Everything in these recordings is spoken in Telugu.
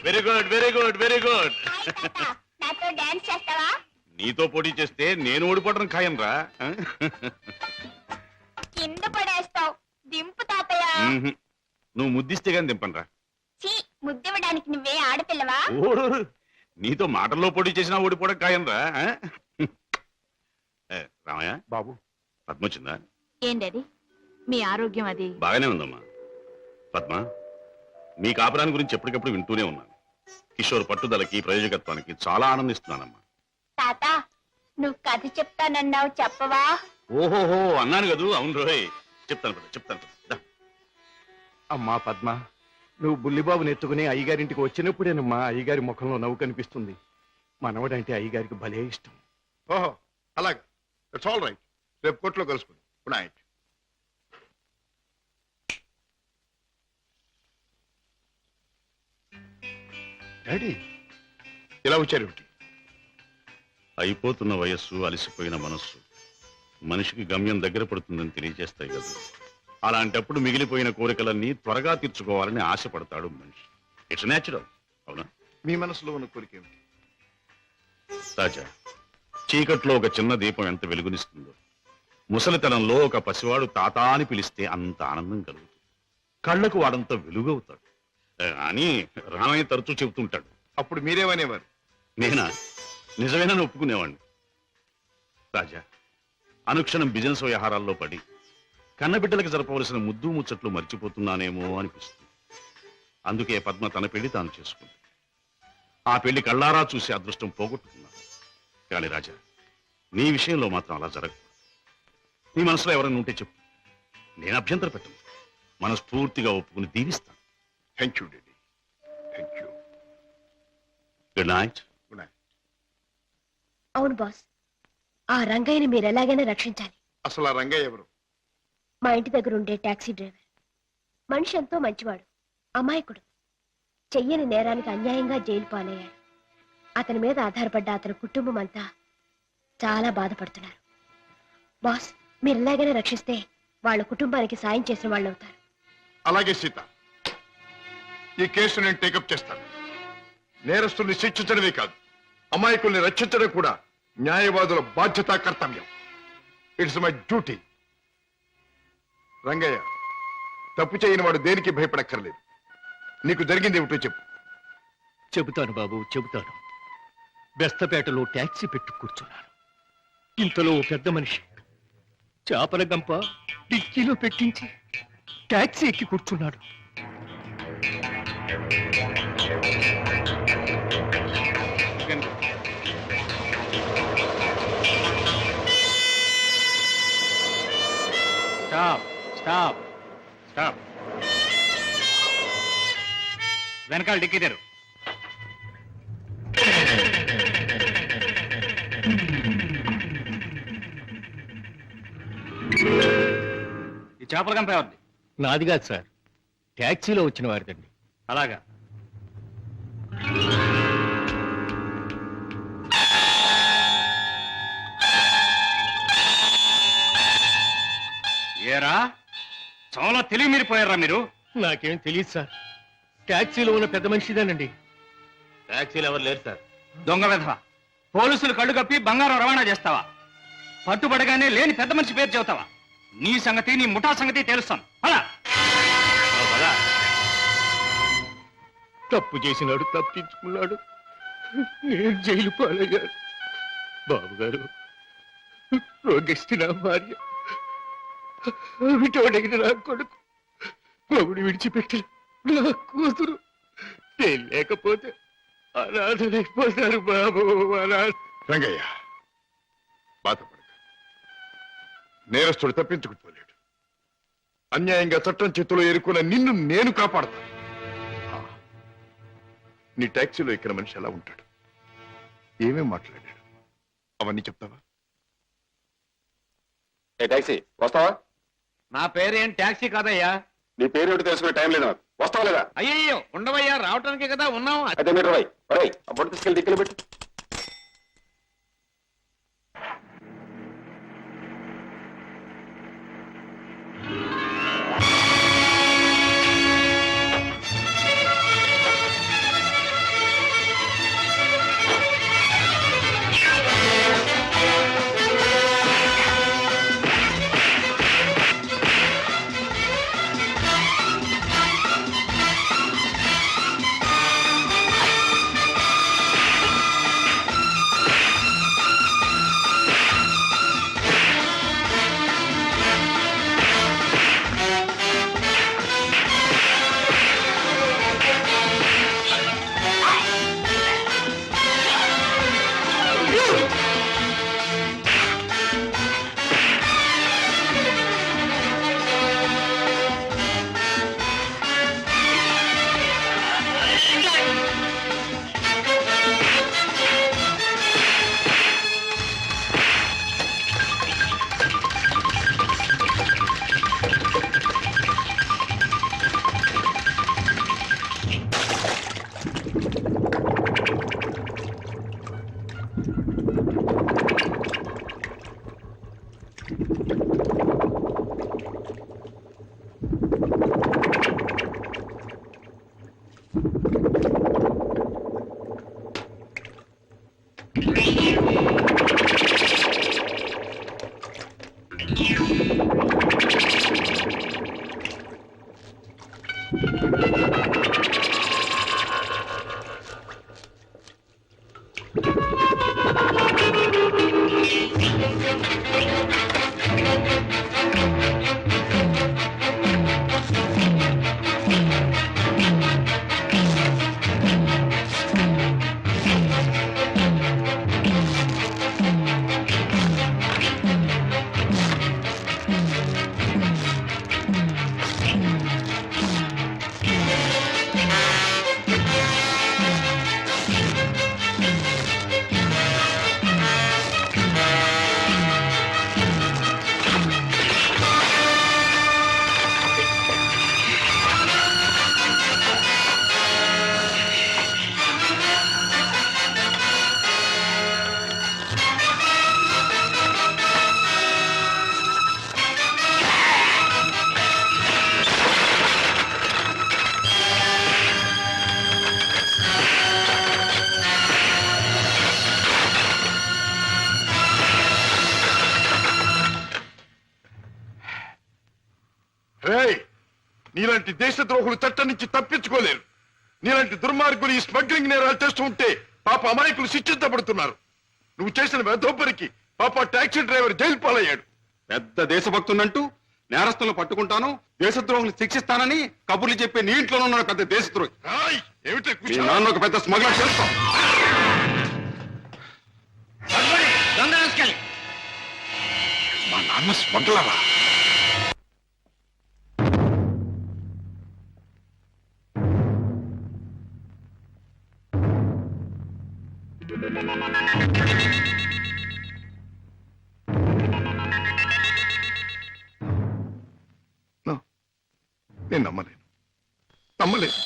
Very good very good very good. నాతో డాన్స్ చేస్తావా? నీతో పోటీ చేస్తే నేను ఓడిపోవడం ఖాయం రా. కింద పడేస్తావు. దింపు తాతయ్య. నువ్వు ముద్దిస్తే గాని దింపను రా. చీ, ముద్దివ్వడానికి నువ్వే ఆడపిల్లవా? నీతో మాటల్లో పోటీ చేసినా ఓడిపోవడం ఖాయం రా. రామయ్య బాబు, పద్మ వచ్చిందా? ఏంటది మీ ఆరోగ్యం? అది బాగానే ఉందమ్మా. పద్మ, మీ కాపురాన్ని గురించి ఎప్పటికప్పుడు వింటూనే ఉన్నాను. కిషోర్ పట్టుదలకి ప్రయోజకత్వానికి చాలా ఆనందిస్తున్నానమ్మా. తాత, నువ్వు కథ చెప్తానన్నావు, చెప్పవా? ఓహోహో అన్నాను కదూ. అవును రోయ్, చెప్తాను. అమ్మా పద్మ, నువ్వు బుల్లిబాబుని ఎత్తుకుని అయ్యగారింటికి వచ్చినప్పుడేనమ్మా అయ్యగారి ముఖంలో నవ్వు కనిపిస్తుంది. మనవడంటే అయ్యగారికి భలే ఇష్టం. ఓహో అలాగా, ఇట్స్ ఆల్ రైట్. రేపు కోర్టులో కలుసుకుందాం. Good night. డాడీ ఇలా వచ్చారు? అయిపోతున్న వయస్సు, అలసిపోయిన మనస్సు మనిషికి గమ్యం దగ్గర పడుతుందని తెలియజేస్తాయి కదా. అలాంటప్పుడు మిగిలిపోయిన కోరికలన్నీ త్వరగా తీర్చుకోవాలని ఆశపడతాడు మనిషి. It's natural. అవునా? మీ మనసులో ఉన్న కోరిక ఏమిటి? రాజా, చీకట్లో ఒక చిన్న దీపం ఎంత వెలుగునిస్తుందో, ముసలితనంలో ఒక పసివాడు తాత అని పిలిస్తే అంత ఆనందం కలుగుతుంది. కళ్ళకు వాడంత వెలుగవుతాడు అని రామయ్య తరచూ చెబుతుంటాడు. అప్పుడు మీరేమనేవారు? నేనా? నిజమేనని ఒప్పుకునేవాడిని. రాజా, అనుక్షణం బిజినెస్ వ్యవహారాల్లో పడి కన్నబిడ్డలకు జరపవలసిన ముద్దు ముచ్చట్లు మర్చిపోతున్నానేమో అనిపిస్తుంది. అందుకే పద్మ తన పెళ్లి తాను చేసుకుంది. ఆ పెళ్లి కళ్ళారా చూసి అదృష్టం పోగొట్టుకున్నాను. కానీ రాజా, నీ విషయంలో మాత్రం అలా జరగదు. నీ మనసులో ఎవరైనా ఉంటే చెప్పు, నేను అభ్యంతర పెట్టను. మనస్ఫూర్తిగా ఒప్పుకుని దీవిస్తాను. Thank you daddy, thank you. Good night. Good night. అవును బాస్, ఆ రంగయ్యని మీరు ఎలాగైనా రక్షించాలి. అసలు ఆ రంగయ్య ఎవరు? మా ఇంటి దగ్గర ఉండే టాక్సీ డ్రైవర్. మనిషి ఎంతో మంచివాడు, అమాయకుడు. చెయ్యని నేరానికి అన్యాయంగా జైలు పాలయ్యాడు. అతని మీద ఆధారపడ్డ అతని కుటుంబం అంతా చాలా బాధపడుతున్నారు. బాస్, మీరు ఎలాగైనా రక్షిస్తే వాళ్ళ కుటుంబానికి సాయం చేసిన వాళ్ళు అవుతారు. అలాగే సీత, ఈ కేసు నేను టేకప్ చేస్తాను. నేరస్తుల్ని శిక్షించడమే కాదు, అమాయకుల్ని రక్షించడం కూడా న్యాయవాదుల బాధ్యత, కర్తవ్యం. It's my duty. రంగయ్య, తప్పు చేయని వాడు దేనికి భయపడక్కర్లేదు. నీకు జరిగింది ఏమిటో చెప్పు. చెబుతాను బాబు, చెబుతాను. బెస్తపేటలో ట్యాక్సీ పెట్టి కూర్చున్నాను. ఇంతలో ఓ పెద్ద మనిషి చేపల గంప డిక్కీలో పెట్టించి ట్యాక్సీ ఎక్కి కూర్చున్నాడు. స్టాప్. వెనకాల డిక్కీ తెరు. ఈ చేపల గంప ఎవరిది? నాది కాదు సార్, ట్యాక్సీలో వచ్చిన వారిదండి. అలాగా. ఏరా, చాలా తెలివి మీరిపోయారా మీరు? నాకేం తెలియదు సార్, ట్యాక్సీలో ఉన్న పెద్ద మనిషిదేనండి. ట్యాక్సీలు ఎవరు లేరు సార్. దొంగ వెధవ, పోలీసులు కళ్ళు కప్పి బంగారం రవాణా చేస్తావా? పట్టుబడగానే లేని పెద్ద మనిషి పేరు చెబుతావా? నీ సంగతి, నీ ముఠా సంగతి తెలుస్తాను. అలా తప్పు చేసినాడు, తప్పించుకున్నాడు. నేను జైలు పాలయ్యాను. బాబుగారు, రోగిస్తే నా భార్య, విటోడైన నా కొడుకు, మొగుడు విడిచిపెట్టిన నా కూతురు, నేను లేకపోతే అనాథలైపోతారు బాబు. రంగయ్య, బాధపడక. నేరస్తుడు తప్పించుకుపోలేడు. అన్యాయంగా చట్టం చేతిలో ఎరుకున్న నిన్ను నేను కాపాడతాను. నీ ట్యాక్సీలో ఎక్కిన మనిషి ఎలా ఉంటాడు, ఏమేం మాట్లాడాడు, అవన్నీ చెప్తావా? టాక్సీ వస్తావా? నా పేరేం ట్యాక్సీ కాదయ్యా. నీ పేరు ఏమిటి తెలుసుకునే టైం లేదు నాకు. వస్తావా లేదా? అయ్యయ్యో, ఉండవయ్యా, రావటానికే కదా ఉన్నాం. అయితే మీరు అప్పుడు తీసుకెళ్ళి దిక్కులు పెట్టు. రేయ్, నీలాంటి దేశద్రోహులు చట్టం నుంచి తప్పించుకోలేరు. నీలాంటి దుర్మార్గులు ఈ స్మగ్లింగ్ నేరాలు చేస్తూ ఉంటే పాప అమాయకులు శిక్షించబడుతున్నారు. నువ్వు చేసిన వెధోపరికి పాప టాక్సీ డ్రైవర్ జైలు పాలయ్యాడు. పెద్ద దేశభక్తున్నంటూ నేరస్తులను పట్టుకుంటాను, దేశద్రోహులు శిక్షిస్తానని కబుర్లు చెప్పే నీ ఇంట్లోనే ఉన్నాడు పెద్ద దేశద్రోహి. రాయ్, ఏమిటే మీ కుషా? నాన్న ఒక పెద్ద స్మగ్లర్ చేస్తాం. మా నాన్న స్మగ్లరా? నేను నమ్మలేను.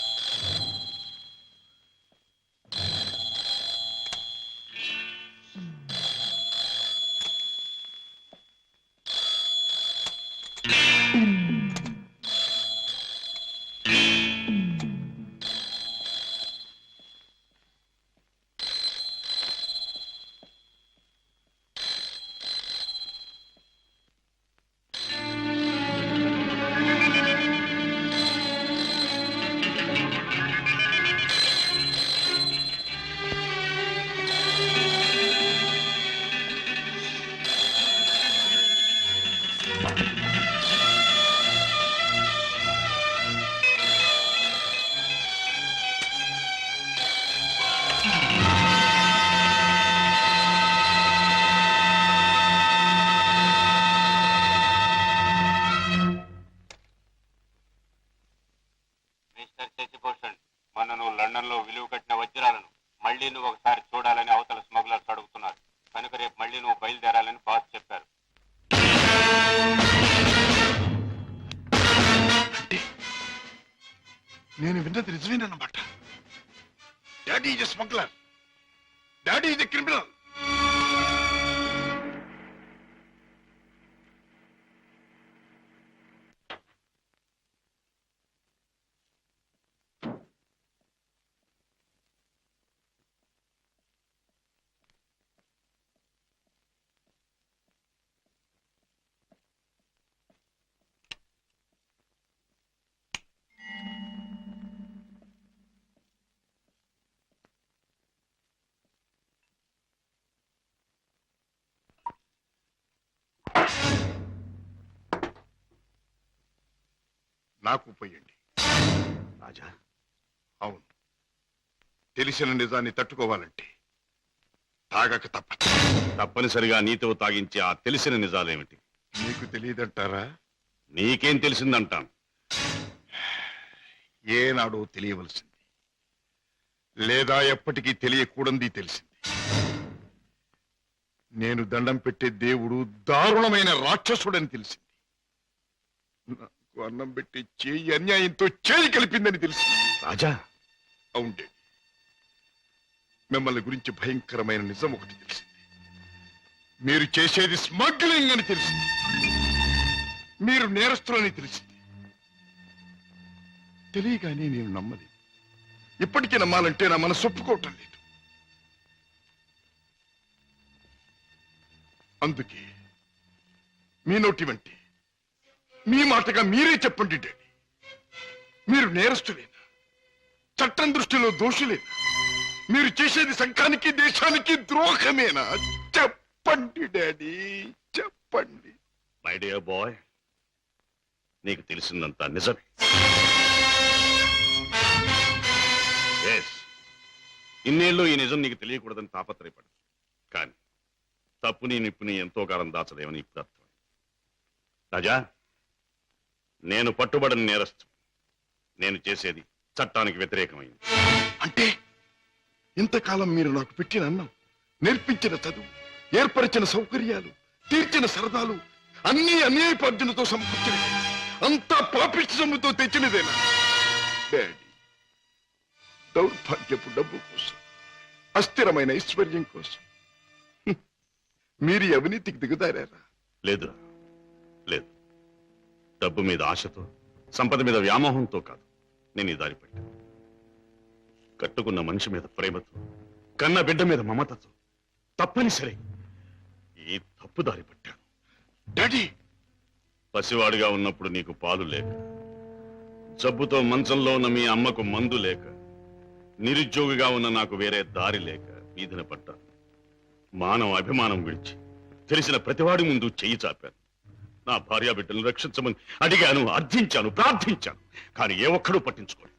మిస్టర్ శశిభూషణ్, మొన్న నువ్వు లండన్ లో విలువ కట్టిన వజ్రాలను మళ్ళీ నువ్వు ఒకసారి చూడాలని అవతల స్మగ్లర్స్ అడుగుతున్నారు. కనుక రేపు మళ్ళీ నువ్వు బయలుదేరాలని బాస్ చెప్పారు. అంటే నేను విన్నది నిజమేనన్నమాట. Daddy is smuggler. Daddy is criminal. నాకు పోయండి. రాజా, అవును, తెలిసిన నిజాన్ని తట్టుకోవాలంటే తాగక తప్పదు. తప్పనిసరిగా నీతో తాగించే ఆ తెలిసిన నిజాలేమిటి? నీకు తెలియదంటారా? నీకేం తెలిసిందంటాను. ఏనాడో తెలియవలసింది, లేదా ఎప్పటికీ తెలియకూడంది తెలిసింది. నేను దండం పెట్టే దేవుడు దారుణమైన రాక్షసుడని తెలిసింది. నాకు అన్నం పెట్టి చేయి అన్యాయంతో చేయి కలిపిందని తెలిసింది. రాజా, అవుండే, మిమ్మల్ని గురించి భయంకరమైన నిజం ఒకటి తెలిసింది. మీరు చేసేది స్మగ్లింగ్ అని తెలిసింది. మీరు నేరస్తులని తెలిసింది. తెలియగానే నేను నమ్మలేదు. ఇప్పటికీ నమ్మాలంటే నా మనసు ఒప్పుకోవటం లేదు. అందుకే మీ నోటి వంటి మీ మాటగా మీరే చెప్పండి డాడీ, మీరు నేరస్తులేనా? చట్టం దృష్టిలో దోషులేనా? మీరు చేసేది సంఘానికి దేశానికి ద్రోహమేనా? చెప్పండి డాడీ, చెప్పండి. మై డియర్ బాయ్, నీకు తెలిసిందంతా నిజమే. ఎస్, ఇన్నేళ్ళు ఈ నిజం నీకు తెలియకూడదని తాపత్రయపడు. కానీ తప్పుని నిప్పుని ఎంతో కాలం దాచలేమని ఇప్పుడు అర్థం. రాజా, నేను పట్టుబడిన నేరస్తు. నేను చేసేది చట్టానికి వ్యతిరేకమైంది. అంటే ఇంతకాలం మీరు నాకు పెట్టిన అన్నం, నేర్పించిన చదువు, ఏర్పరిచిన సౌకర్యాలు, తీర్చిన సరదాలు అన్నీ అన్యాయపార్జనతో సమకూర్చినవి, అంతా పాపిష్టి సొమ్ముతో తెచ్చినదేనా? డాడీ, దౌర్భాగ్యపు డబ్బు కోసం, అస్థిరమైన ఐశ్వర్యం కోసం మీరు ఈ అవినీతికి దిగుదారా? లేదురా, లేదు. డబ్బు మీద ఆశతో, సంపద మీద వ్యామోహంతో కాదు నేను ఈ దారి పట్టాను. కట్టుకున్న మనిషి మీద ప్రేమతో, కన్న బిడ్డ మీద మమతతో తప్పనిసరి ఈ తప్పు దారి పట్టాను. డాడీ, పసివాడిగా ఉన్నప్పుడు నీకు పాలు లేక, జబ్బుతో మంచంలో ఉన్న మీ అమ్మకు మందు లేక, నిరుద్యోగిగా ఉన్న నాకు వేరే దారి లేక వీధిన పడ్డాను. మానవ అభిమానం విడిచి తెలిసిన ప్రతివాడి ముందు చెయ్యి చాపాను. నా భార్యా బిడ్డలను రక్షించమని అడిగాను, అర్థించాను, ప్రార్థించాను. కానీ ఏ ఒక్కడూ పట్టించుకోలేదు.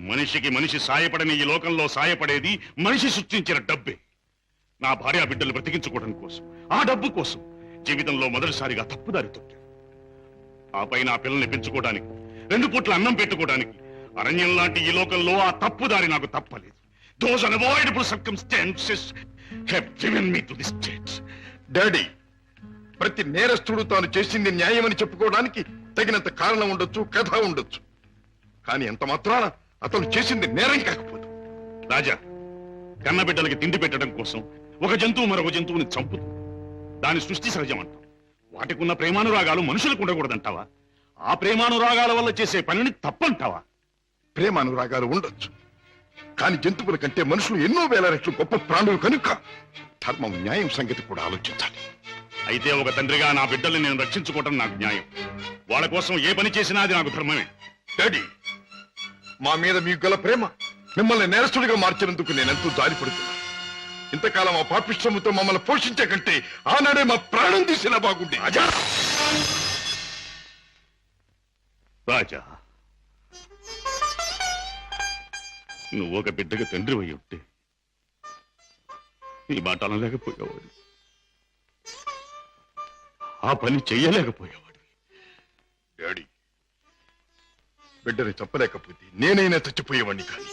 మనిషికి మనిషి సాయపడని ఈ లోకంలో సాయపడేది మనిషి సృష్టించిన డబ్బే. నా భార్యా బిడ్డలు బ్రతికించుకోవడం కోసం, ఆ డబ్బు కోసం జీవితంలో మొదటిసారిగా తప్పుదారి తొక్కాను. ఆ పైన ఆ పిల్లల్ని పెంచుకోవడానికి, 2 పూట్ల అన్నం పెట్టుకోవడానికి అరణ్యం లాంటి ఈ లోకంలో ఆ తప్పుదారి నాకు తప్పలేదు. Those unavoidable circumstances have driven me to this state. Daddy, ప్రతి నేరస్తుడు తాను చేసింది న్యాయమని చెప్పుకోవడానికి తగినంత కారణం ఉండొచ్చు, కథ ఉండొచ్చు. కానీ ఎంత మాత్రాన అతను చేసింది నేరం కాకపోదు. రాజా, కన్న బిడ్డలకి తిండి పెట్టడం కోసం ఒక జంతువు మరొక జంతువుని చంపుతుంది. దాని సృష్టి సహజం అంటాం. వాటికి ఉన్న ప్రేమానురాగాలు మనుషులకు ఉండకూడదంటావా? ఆ ప్రేమానురాగాల వల్ల చేసే పనిని తప్పంటావా? ప్రేమానురాగాలు ఉండొచ్చు, కానీ జంతువుల కంటే మనుషులు ఎన్నో వేల రెట్లు గొప్ప ప్రాణులు కనుక ధర్మం, న్యాయం సంగతి కూడా ఆలోచించాలి. అయితే ఒక తండ్రిగా నా బిడ్డల్ని నేను రక్షించుకోవటం నాకు న్యాయం. వాళ్ళ కోసం ఏ పని చేసినా అది నాకు ధర్మమే. డాడీ, మా మీద మీకు గల ప్రేమ మిమ్మల్ని నేరస్తుడిగా మార్చినందుకు నేనెంతో జాలిపడుతున్నాను. ఇంతకాలం ఆ పాపిష్టముతో మమ్మల్ని పోషించే కంటే ఆనాడే మా ప్రాణం తీసినా బాగుండే. రాజా, రాజా, నువ్వు ఒక బిడ్డగా తండ్రి అయి ఉంటే ఈ మాట అనలేకపోయేవాడు, ఆ పని చెయ్యలేకపోయేవాడు. డాడీ, బిడ్డని చంపలేకపోతే నేనైనా చచ్చిపోయేవాడిని, కానీ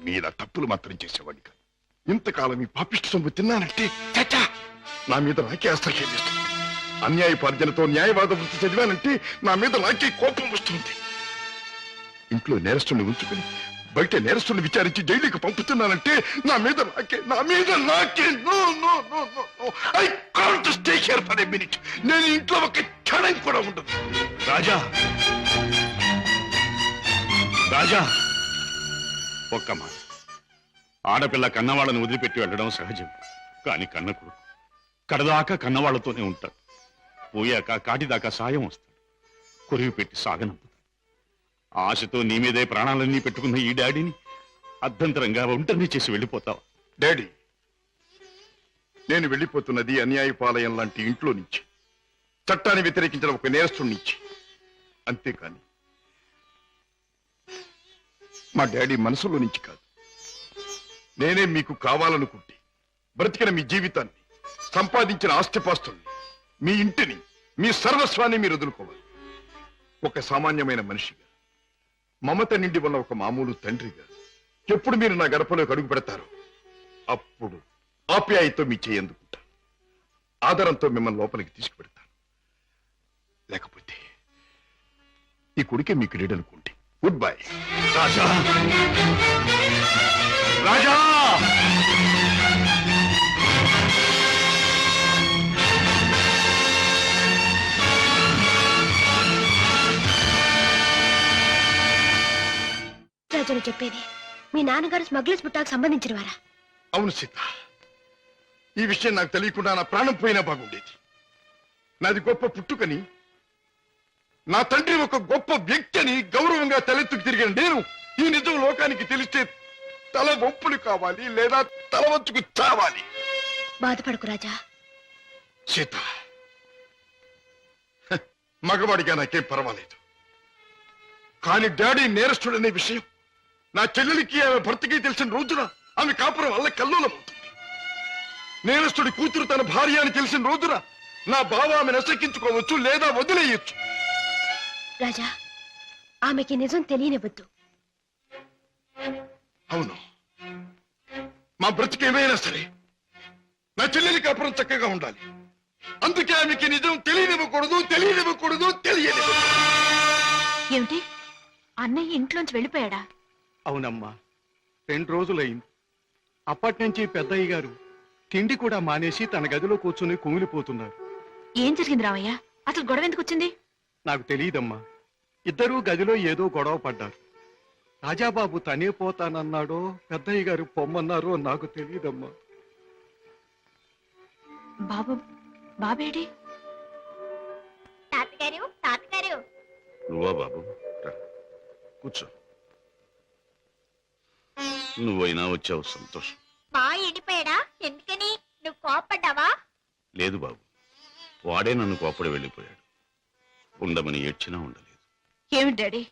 మీద తప్పులు మాత్రం చేసేవాడిని కాదు. ఇంతకాలం ఈ పాపిష్టి సొమ్ము తిన్నానంటే చచ్చా నా మీద నాకే అసహ్యం వేస్తుంది. అన్యాయపార్జనతో న్యాయవాద వృత్తి చదివానంటే నా మీద నాకే కోపం వస్తుంది. ఇంట్లో నేరస్తుని ఉంచుకుని బయట నేరస్తుని విచారించి జైలుకి పంపుతున్నానంటే నా మీద నాకే no no no no no I can't stay here for a minute. నేను ఇంట్లో ఒక క్షణం కూడా ఉండదు. రాజా, రాజా, ఒక్క మాట. ఆడపిల్ల కన్నవాళ్ళని వదిలిపెట్టి వెళ్ళడం సహజం. కానీ కన్న కొడుకు కడదాకా కన్నవాళ్లతోనే ఉంటాడు. పోయాక కాటిదాకా సాయం వస్తాడు. కొరివి పెట్టి సాగనంపుతాడు. ఆశతో నీ మీదే ప్రాణాలన్నీ పెట్టుకున్న ఈ డాడీని అర్ధంతరంగా ఒంటరిని చేసి వెళ్ళిపోతావా? డాడీ, నేను వెళ్ళిపోతున్నది అన్యాయపాలయం లాంటి ఇంట్లో నుంచి, చట్టాన్ని వ్యతిరేకించిన ఒక నేరస్తుడి నుంచి. అంతేకాని మా డాడీ మనసులో నుంచి కాదు. నేనే మీకు కావాలనుకుంటే బ్రతికిన మీ జీవితాన్ని, సంపాదించిన ఆస్తిపాస్తుల్ని, మీ ఇంటిని, మీ సర్వస్వాన్ని మీరు వదులుకోవాలి. ఒక సామాన్యమైన మనిషిగా, మమత నిండి ఉన్న ఒక మామూలు తండ్రిగా ఎప్పుడు మీరు నా గడపలోకి అడుగు పెడతారో అప్పుడు ఆప్యాయతో మీ చేయి అందుకుంటాను. ఆదరంతో మిమ్మల్ని లోపలికి తీసుకుపెడతాను. లేకపోతే ఈ కొడుకే మీకు లీడనుకోండి. Good bye. రాజా, రాజా, రాజును చెప్పేది మీ నాన్నగారు స్మగ్లర్స్ బుట్టాకు సంబంధించిన వారా? అవును సీత, ఈ విషయం నాకు తెలియకుండా నా ప్రాణం పోయినా బాగుండేది. నాది గొప్ప పుట్టుకని, నా తండ్రి ఒక గొప్ప వ్యక్తి అని గౌరవంగా తలెత్తుకు తిరిగిన నేను ఈ నిజం లోకానికి తెలిస్తే తల వంపులు కావాలి లేదా తల వంచుకు చావాలి. బాధపడకు రాజా. సీత, మగవాడిగా నాకేం పర్వాలేదు, కానీ డాడీ నేరస్తుడనే విషయం నా చెల్లెలికి ఆమె భర్తకి తెలిసిన రోజున ఆమె కాపురం వల్ల కల్లోలమవుతుంది. నేరస్తుడి కూతురు తన భార్య అని తెలిసిన రోజున నా బావ ఆమె నసెక్కించుకోవచ్చు లేదా వదిలేయచ్చు. రాజా, ఆమెకి నిజం తెలియనివద్దు. అవును, మా బ్రతికేమైనా సరే నా చెల్లెలి కాపురం చక్కగా ఉండాలి. అందుకే ఆమెకి నిజం తెలియనివ్వకూడదు, తెలియనివ్వకూడదు, తెలియనివ్వకూడదు. ఏమిటి, అన్నయ్య ఇంట్లోంచి వెళ్ళిపోయాడా? అవునమ్మా, 2 రోజులైంది. అప్పటి నుంచి పెద్దయ్య గారు తిండి కూడా మానేసి తన గదిలో కూర్చుని కుమిలిపోతున్నారు. ఏం జరిగింది రామయ్య? అసలు గొడవ ఎందుకు వచ్చింది? నాకు తెలియదమ్మా. ఇద్దరూ గదిలో ఏదో గొడవ పడ్డారు. రాజాబాబు తనే పోతానన్నాడో పెద్దయ్య గారు పొమ్మన్నారో నాకు తెలియదమ్మా. బాబేడి? తాతగారు, తాతగారు. నువ్వా బాబు? రా, కూర్చో. నువ్వైనా వచ్చావు, సంతోషం. మా ఎండిపోయాడా? ఎందుకని? నువ్వు కోపడ్డావా? లేదు బాబు, వాడే నన్ను కోపడి వెళ్ళిపోయాడు. ఉండమని ఏడ్చినా ఉండలేదు. ఏమిటి డాడీ,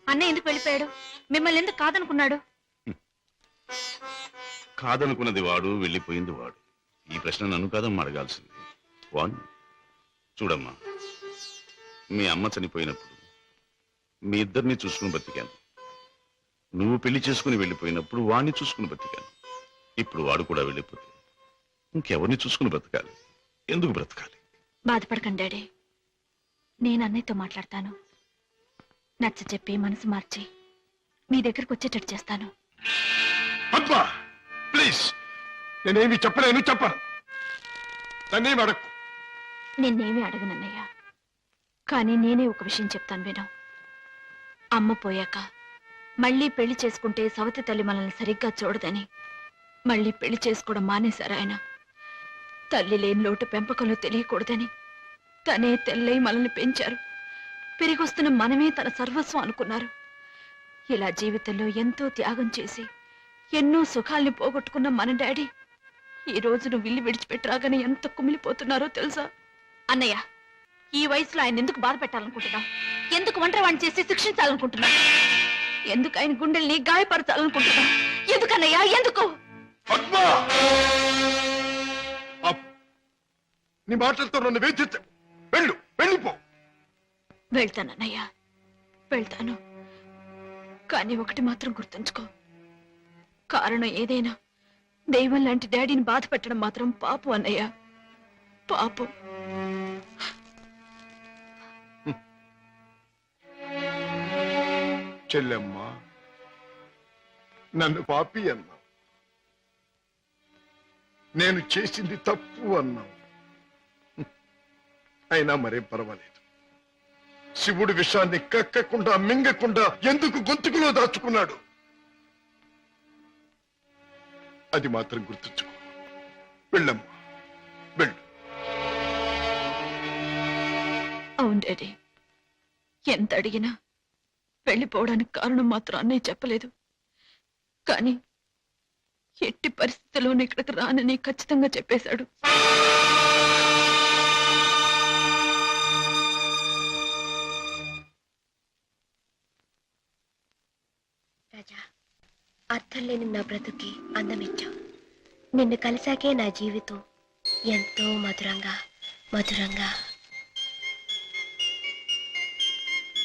అన్నయ్య ఎందుకు వెళ్ళిపోయాడు? మిమ్మల్ని ఎందుకు కాదనుకున్నాడు? కాదనుకున్నది వాడు, వెళ్ళిపోయింది వాడు. ఈ ప్రశ్న నన్ను కాదమ్మా అడగాల్సింది, వాణ్ణి. చూడమ్మా, మీ అమ్మ చనిపోయినప్పుడు మీ ఇద్దరిని చూసుకుని బతికాను. నువ్వు పెళ్లి చేసుకుని వెళ్ళిపోయినప్పుడు వాణ్ణి చూసుకుని బతికాను. ఇప్పుడు వాడు కూడా వెళ్ళిపోతే ఇంకెవరిని చూసుకుని బ్రతకాలి? ఎందుకు బ్రతకాలి? బాధపడకండి డాడీ, నేను అన్నయ్యతో మాట్లాడతాను. నచ్చ చెప్పి మనసు మార్చి మీ దగ్గరకు వచ్చేటట్టు చేస్తాను. అబ్బా, ప్లీజ్, నేనేమి చెప్పలేను, చెప్పను. నన్నేమి అడక్కు. నిన్నేమీ అడగనన్నయ్య, కానీ నేనే ఒక విషయం చెప్తాను విను. అమ్మ పోయాక మళ్ళీ పెళ్లి చేసుకుంటే సవతి తల్లి మనల్ని సరిగ్గా చూడదని మళ్ళీ పెళ్లి చేసుకోవడం మానేశారు ఆయన. తల్లి లేని లోటు పెంపకంలో తెలియకూడదని తనే తెల్లై మనల్ని పెంచారు. పెరిగొస్తున్న మనమే తన సర్వస్వం అనుకున్నారు. ఇలా జీవితంలో ఎంతో త్యాగం చేసి ఎన్నో సుఖాల్ని పోగొట్టుకున్న మన డాడీ ఈ రోజు నువ్వు ఇల్లు విడిచిపెట్టి రాగానే ఎంత కుమిలిపోతున్నారో తెలుసా? అన్నయ్య, ఈ వయసులో ఆయన ఎందుకు బాధ పెట్టాలనుకుంటున్నావు? ఎందుకు ఒంటరివాణ్ణి చేసి శిక్షించాలనుకుంటున్నావు? ఎందుకు ఆయన గుండెల్ని గాయపరచాలనుకుంటున్నావు? ఎందుకన్నయ్యా, ఎందుకు? నీ మాటలతో నన్ను వేధించు. వెళ్ళిపో. వెళ్తానన్నయ్యా, వెళ్తాను. కానీ ఒకటి మాత్రం గుర్తుంచుకో, కారణం ఏదైనా దైవం లాంటి డాడీని బాధ పెట్టడం మాత్రం పాపం అన్నయ్య, పాపం. చెల్లెమ్మ, నన్ను పాపి అన్నావు, నేను చేసింది తప్పు అన్నావు. అయినా మరేం పర్వాలేదు. శివుడు విషాన్ని కక్కకుండా మింగకుండా ఎందుకు గొంతుకులో దాచుకున్నాడు? అది మాత్రం గుర్తుంచుకో. వెళ్ళమ్మా, వెళ్ళు. అవును డాడీ, ఎంత అడిగినా వెళ్ళిపోవడానికి కారణం మాత్రం అన్నయ్య చెప్పలేదు. కానీ ఎట్టి పరిస్థితుల్లోనూ ఇక్కడికి రానని ఖచ్చితంగా చెప్పేశాడు. రాజా, అర్థం లేని నా బ్రతుకి అందమిచ్చావు. నిన్ను కలిసాకే నా జీవితం ఎంతో మధురంగా